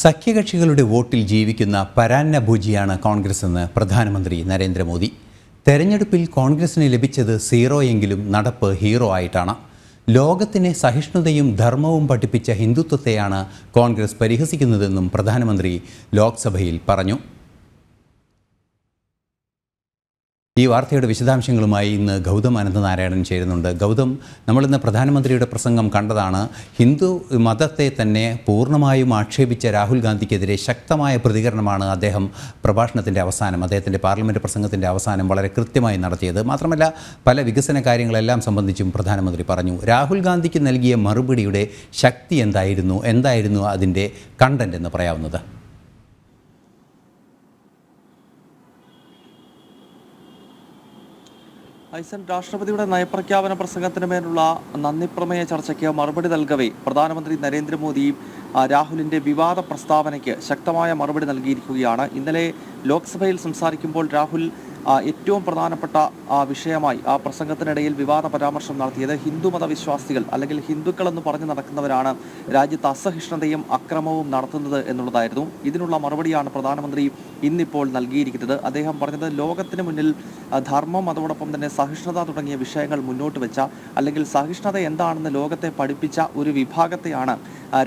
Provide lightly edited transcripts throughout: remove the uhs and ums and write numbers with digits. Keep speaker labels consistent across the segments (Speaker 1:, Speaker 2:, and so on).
Speaker 1: സഖ്യകക്ഷികളുടെ വോട്ടിൽ ജീവിക്കുന്ന പരാന്നഭൂജിയാണ് കോൺഗ്രസ് എന്ന് പ്രധാനമന്ത്രി നരേന്ദ്രമോദി. തെരഞ്ഞെടുപ്പിൽ കോൺഗ്രസിന് ലഭിച്ചത് 0 എങ്കിലും നടപ്പ് ഹീറോ ആയിട്ടാണ്. ലോകത്തിനെ സഹിഷ്ണുതയും ധർമ്മവും പഠിപ്പിച്ച ഹിന്ദുത്വത്തെയാണ് കോൺഗ്രസ് പരിഹസിക്കുന്നതെന്നും പ്രധാനമന്ത്രി ലോക്സഭയിൽ പറഞ്ഞു. ഈ വാർത്തയുടെ വിശദാംശങ്ങളുമായി ഇന്ന് ഗൗതം അനന്തനാരായണൻ ചേരുന്നുണ്ട്. ഗൗതം, നമ്മളിന്ന് പ്രധാനമന്ത്രിയുടെ പ്രസംഗം കണ്ടതാണ്. ഹിന്ദു മതത്തെ തന്നെ പൂർണ്ണമായും ആക്ഷേപിച്ച രാഹുൽ ഗാന്ധിക്കെതിരെ ശക്തമായ പ്രതികരണമാണ് അദ്ദേഹത്തിൻ്റെ പാർലമെൻറ്റ് പ്രസംഗത്തിൻ്റെ അവസാനം വളരെ കൃത്യമായി നടത്തിയത്. മാത്രമല്ല, പല വികസന കാര്യങ്ങളെല്ലാം സംബന്ധിച്ചും പ്രധാനമന്ത്രി പറഞ്ഞു. രാഹുൽ ഗാന്ധിക്ക് നൽകിയ മറുപടിയുടെ ശക്തി എന്തായിരുന്നു അതിൻ്റെ കണ്ടന്റ് എന്ന് പറയാവുന്നത്?
Speaker 2: ഐസൻ, രാഷ്ട്രപതിയുടെ നയപ്രഖ്യാപന പ്രസംഗത്തിന് മേലുള്ള നന്ദിപ്രമേയ ചർച്ചയ്ക്ക് മറുപടി നൽകവേ പ്രധാനമന്ത്രി നരേന്ദ്രമോദി രാഹുലിന്റെ വിവാദ പ്രസ്താവനയ്ക്ക് ശക്തമായ മറുപടി നൽകിയിരിക്കുകയാണ്. ഇന്നലെ ലോക്സഭയിൽ സംസാരിക്കുമ്പോൾ രാഹുൽ ഏറ്റവും പ്രധാനപ്പെട്ട വിഷയമായി ആ പ്രസംഗത്തിനിടയിൽ വിവാദ പരാമർശം നടത്തിയത് ഹിന്ദുമത വിശ്വാസികൾ അല്ലെങ്കിൽ ഹിന്ദുക്കളെന്ന് പറഞ്ഞു നടക്കുന്നവരാണ് രാജ്യത്ത് അസഹിഷ്ണുതയും അക്രമവും നടത്തുന്നത് എന്നുള്ളതായിരുന്നു. ഇതിനുള്ള മറുപടിയാണ് പ്രധാനമന്ത്രി ഇന്നിപ്പോൾ നൽകിയിരിക്കുന്നത്. അദ്ദേഹം പറഞ്ഞത് ലോകത്തിന് മുന്നിൽ ധർമ്മം, അതോടൊപ്പം തന്നെ സഹിഷ്ണുത തുടങ്ങിയ വിഷയങ്ങൾ മുന്നോട്ട് വെച്ച, അല്ലെങ്കിൽ സഹിഷ്ണുത എന്താണെന്ന് ലോകത്തെ പഠിപ്പിച്ച ഒരു വിഭാഗത്തെയാണ്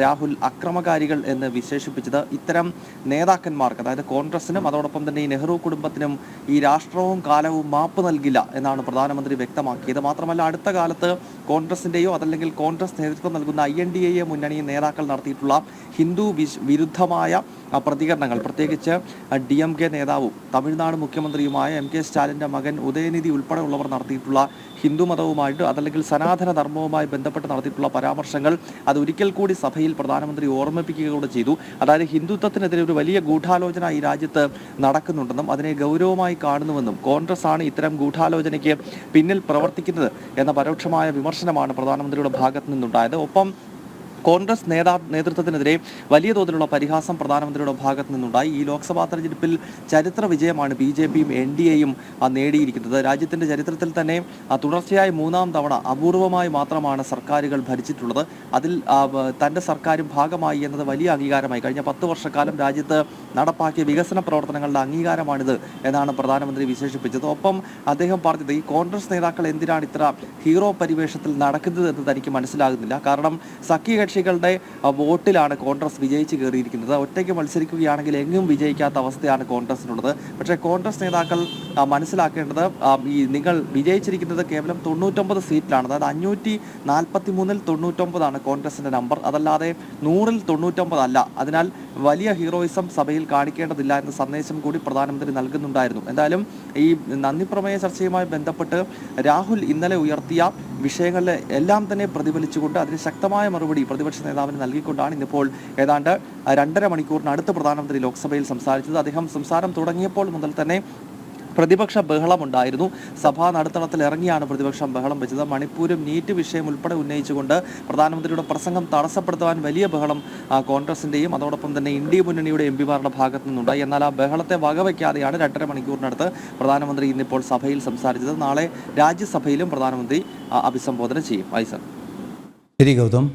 Speaker 2: രാഹുൽ അക്രമകാരികൾ എന്ന് വിശേഷിപ്പിച്ചത്. ഇത്തരം നേതാക്കന്മാർക്ക്, അതായത് കോൺഗ്രസിനും അതോടൊപ്പം തന്നെ ഈ നെഹ്റു കുടുംബത്തിനും ഈ രാഷ്ട്രവും കാലവും മാപ്പ് നൽകില്ല എന്നാണ് പ്രധാനമന്ത്രി വ്യക്തമാക്കിയത്. മാത്രമല്ല, അടുത്ത കാലത്ത് കോൺഗ്രസിൻ്റെയോ അതല്ലെങ്കിൽ കോൺഗ്രസ് നേതൃത്വം നൽകുന്ന INDA മുന്നണി നേതാക്കൾ നടത്തിയിട്ടുള്ള ഹിന്ദു വിരുദ്ധമായ പ്രതികരണങ്ങൾ, പ്രത്യേകിച്ച് DMK നേതാവും തമിഴ്നാട് മുഖ്യമന്ത്രിയുമായ MK സ്റ്റാലിൻ്റെ മകൻ ഉദയനിധി ഉൾപ്പെടെയുള്ളവർ നടത്തിയിട്ടുള്ള ഹിന്ദുമതവുമായിട്ട് അതല്ലെങ്കിൽ സനാതന ധർമ്മവുമായി ബന്ധപ്പെട്ട് നടത്തിയിട്ടുള്ള പരാമർശങ്ങൾ അതൊരിക്കൽ കൂടി സഭയിൽ പ്രധാനമന്ത്രി ഓർമ്മിപ്പിക്കുക കൂടെ ചെയ്തു. അതായത് ഹിന്ദുത്വത്തിനെതിരെ ഒരു വലിയ ഗൂഢാലോചന ഈ രാജ്യത്ത് നടക്കുന്നുണ്ടെന്നും അതിനെ ഗൗരവമായി കാണുന്നുവെന്നും കോൺഗ്രസ് ആണ് ഇത്തരം ഗൂഢാലോചനയ്ക്ക് പിന്നിൽ പ്രവർത്തിക്കുന്നത് എന്ന പരോക്ഷമായ വിമർശനമാണ് പ്രധാനമന്ത്രിയുടെ ഭാഗത്തു നിന്നുണ്ടായത്. ഒപ്പം കോൺഗ്രസ് നേതൃത്വത്തിനെതിരെ വലിയ തോതിലുള്ള പരിഹാസം പ്രധാനമന്ത്രിയുടെ ഭാഗത്തു നിന്നുണ്ടായി. ഈ ലോക്സഭാ തെരഞ്ഞെടുപ്പിൽ ചരിത്ര വിജയമാണ് BJPയും NDAയും നേടിയിരിക്കുന്നത്. രാജ്യത്തിൻ്റെ ചരിത്രത്തിൽ തന്നെ തുടർച്ചയായി 3-ാം തവണ അപൂർവമായി മാത്രമാണ് സർക്കാരുകൾ ഭരിച്ചിട്ടുള്ളത്. അതിൽ തൻ്റെ സർക്കാരും ഭാഗമായി എന്നത് വലിയ അംഗീകാരമായി. കഴിഞ്ഞ 10 വർഷക്കാലം രാജ്യത്ത് നടപ്പാക്കിയ വികസന പ്രവർത്തനങ്ങളുടെ അംഗീകാരമാണിത് എന്നാണ് പ്രധാനമന്ത്രി വിശേഷിപ്പിച്ചത്. ഒപ്പം അദ്ദേഹം പറഞ്ഞത് ഈ കോൺഗ്രസ് നേതാക്കൾ എന്തിനാണ് ഇത്ര ഹീറോ പരിവേഷത്തിൽ നടക്കുന്നത് എന്ന് തനിക്ക് മനസ്സിലാകുന്നില്ല. കാരണം സഖ്യകക്ഷികളുടെ വോട്ടിലാണ് കോൺഗ്രസ് വിജയിച്ച് കയറിയിരിക്കുന്നത്. ഒറ്റയ്ക്ക് മത്സരിക്കുകയാണെങ്കിൽ എങ്ങും വിജയിക്കാത്ത അവസ്ഥയാണ് കോൺഗ്രസിനുള്ളത്. പക്ഷേ കോൺഗ്രസ് നേതാക്കൾ മനസ്സിലാക്കേണ്ടത്, നിങ്ങൾ വിജയിച്ചിരിക്കുന്നത് കേവലം 99 സീറ്റിലാണ്. അതായത് 543-ൽ 99 കോൺഗ്രസിൻ്റെ നമ്പർ, അതല്ലാതെ 100-ൽ 99 അല്ല. അതിനാൽ വലിയ ഹീറോയിസം സഭയിൽ കാണിക്കേണ്ടതില്ല എന്ന സന്ദേശം കൂടി പ്രധാനമന്ത്രി നൽകുന്നുണ്ടായിരുന്നു. എന്തായാലും ഈ നന്ദിപ്രമേയ ചർച്ചയുമായി ബന്ധപ്പെട്ട് രാഹുൽ ഇന്നലെ ഉയർത്തിയ വിഷയങ്ങളിലെ എല്ലാം തന്നെ പ്രതിഫലിച്ചുകൊണ്ട് അതിന് ശക്തമായ മറുപടി പ്രതിപക്ഷ നേതാവിന് നൽകിക്കൊണ്ടാണ് ഇന്നിപ്പോൾ ഏതാണ്ട് 2.5 മണിക്കൂറിനടുത്ത് പ്രധാനമന്ത്രി ലോക്സഭയിൽ സംസാരിച്ചത്. അദ്ദേഹം സംസാരം തുടങ്ങിയപ്പോൾ മുതൽ തന്നെ പ്രതിപക്ഷ ബഹളമുണ്ടായിരുന്നു. സഭാ നടുത്തളത്തിൽ ഇറങ്ങിയാണ് പ്രതിപക്ഷം ബഹളം വെച്ചത്. മണിപ്പൂരും നീറ്റ് വിഷയം ഉൾപ്പെടെ ഉന്നയിച്ചുകൊണ്ട് പ്രധാനമന്ത്രിയുടെ പ്രസംഗം തടസ്സപ്പെടുത്തുവാൻ വലിയ ബഹളം കോൺഗ്രസിൻ്റെയും അതോടൊപ്പം തന്നെ ഇന്ത്യ മുന്നണിയുടെ MPമാരുടെ ഭാഗത്തു നിന്നുണ്ടായി. എന്നാൽ ആ ബഹളത്തെ വകവയ്ക്കാതെയാണ് 2.5 മണിക്കൂറിനടുത്ത് പ്രധാനമന്ത്രി ഇന്നിപ്പോൾ സഭയിൽ സംസാരിച്ചത്. നാളെ രാജ്യസഭയിലും പ്രധാനമന്ത്രി അഭിസംബോധന ചെയ്യും. ഐസൻ.
Speaker 1: ശരി ഗൗതം.